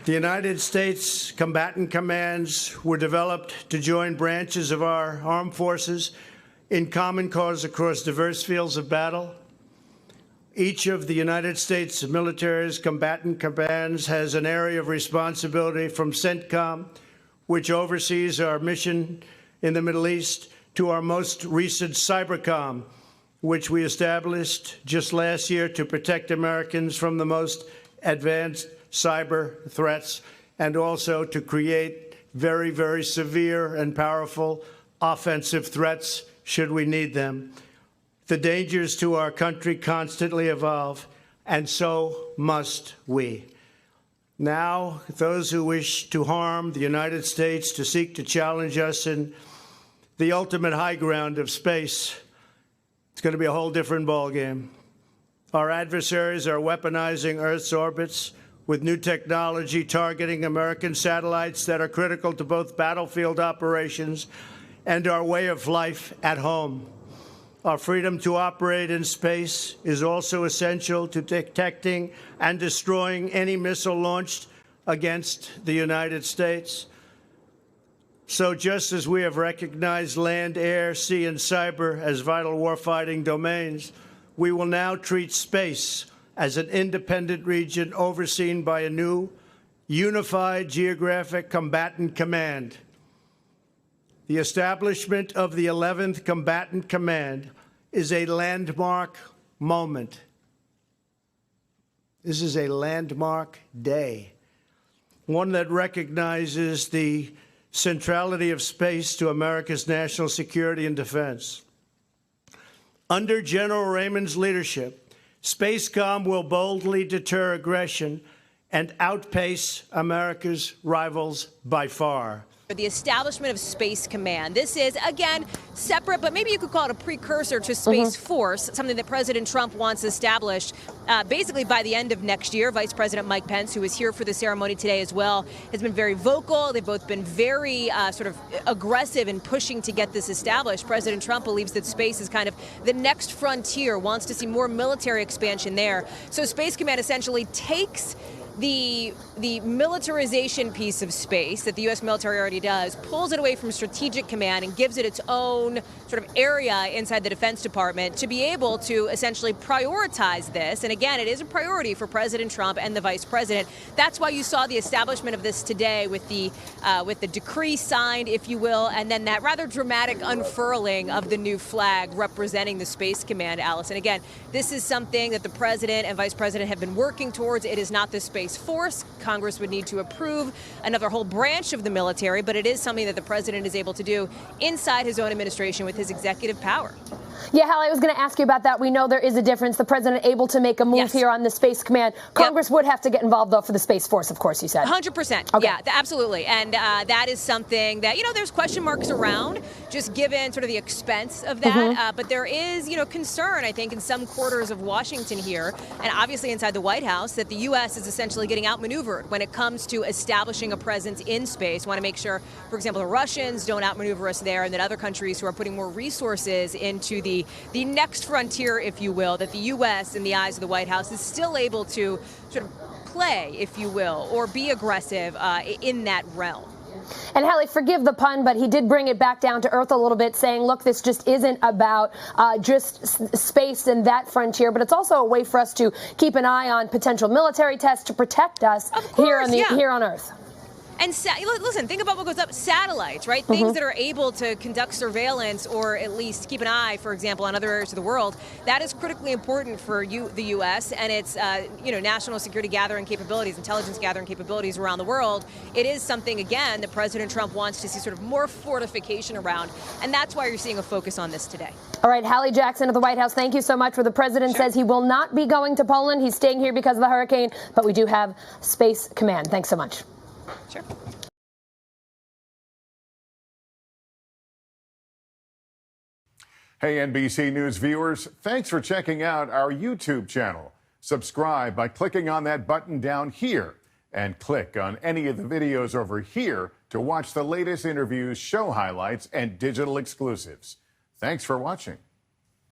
The United States combatant commands were developed to join branches of our armed forces in common cause across diverse fields of battle. Each of the United States military's combatant commands has an area of responsibility, from CENTCOM, which oversees our mission in the Middle East, to our most recent CYBERCOM, which we established just last year to protect Americans from the most advanced cyber threats, and also to create very, very severe and powerful offensive threats should we need them. The dangers to our country constantly evolve, and so must we. Now, those who wish to harm the United States, to seek to challenge us in the ultimate high ground of space, it's going to be a whole different ballgame. Our adversaries are weaponizing Earth's orbits with new technology, targeting American satellites that are critical to both battlefield operations and our way of life at home. Our freedom to operate in space is also essential to detecting and destroying any missile launched against the United States. So just as we have recognized land, air, sea, and cyber as vital warfighting domains, we will now treat space as an independent region overseen by a new, unified geographic combatant command. The establishment of the 11th Combatant Command is a landmark moment. This is a landmark day, one that recognizes the centrality of space to America's national security and defense. Under General Raymond's leadership, SpaceCom will boldly deter aggression and outpace America's rivals by far. The establishment of Space Command. This is, again, separate, but maybe you could call it a precursor to Space Force, something that President Trump wants established basically by the end of next year. Vice President Mike Pence, who is here for the ceremony today as well, has been very vocal. They've both been very sort of aggressive in pushing to get this established. President Trump believes that space is kind of the next frontier, wants to see more military expansion there. So Space Command essentially takes the militarization piece of space that the U.S. military already does, pulls it away from Strategic Command and gives it its own sort of area inside the Defense Department to be able to essentially prioritize this. And again, it is a priority for President Trump and the Vice President. That's why you saw the establishment of this today with the decree signed, if you will, and then that rather dramatic unfurling of the new flag representing the Space Command, Alice. And again, this is something that the President and Vice President have been working towards. It is not the Space Force. Congress would need to approve another whole branch of the military, but it is something that the president is able to do inside his own administration with his executive power. Yeah, Hallie, I was going to ask you about that. We know there is a difference. The president able to make a move here on the Space Command. Congress would have to get involved, though, for the Space Force, of course, you said. 100%. Okay. Yeah, absolutely. And that is something that, there's question marks around, just given sort of the expense of that. But there is, concern, I think, in some quarters of Washington here, and obviously inside the White House, that the U.S. is essentially getting outmaneuvered when it comes to establishing a presence in space. Want to make sure, for example, the Russians don't outmaneuver us there, and that other countries who are putting more resources into the next frontier, if you will, that the U.S. in the eyes of the White House is still able to sort of play, if you will, or be aggressive in that realm. And Hallie, forgive the pun, but he did bring it back down to earth a little bit, saying, look, this just isn't about just space and that frontier, but it's also a way for us to keep an eye on potential military tests to protect us here on Earth. And listen, think about what goes up. Satellites, right? Things that are able to conduct surveillance or at least keep an eye, for example, on other areas of the world. That is critically important for the U.S. and its, national security gathering capabilities, intelligence gathering capabilities around the world. It is something, again, that President Trump wants to see sort of more fortification around. And that's why you're seeing a focus on this today. All right, Hallie Jackson of the White House, thank you so much. Where the president says he will not be going to Poland. He's staying here because of the hurricane, but we do have Space Command. Thanks so much. Sure. Hey, NBC News viewers, thanks for checking out our YouTube channel. Subscribe by clicking on that button down here and click on any of the videos over here to watch the latest interviews, show highlights, and digital exclusives. Thanks for watching.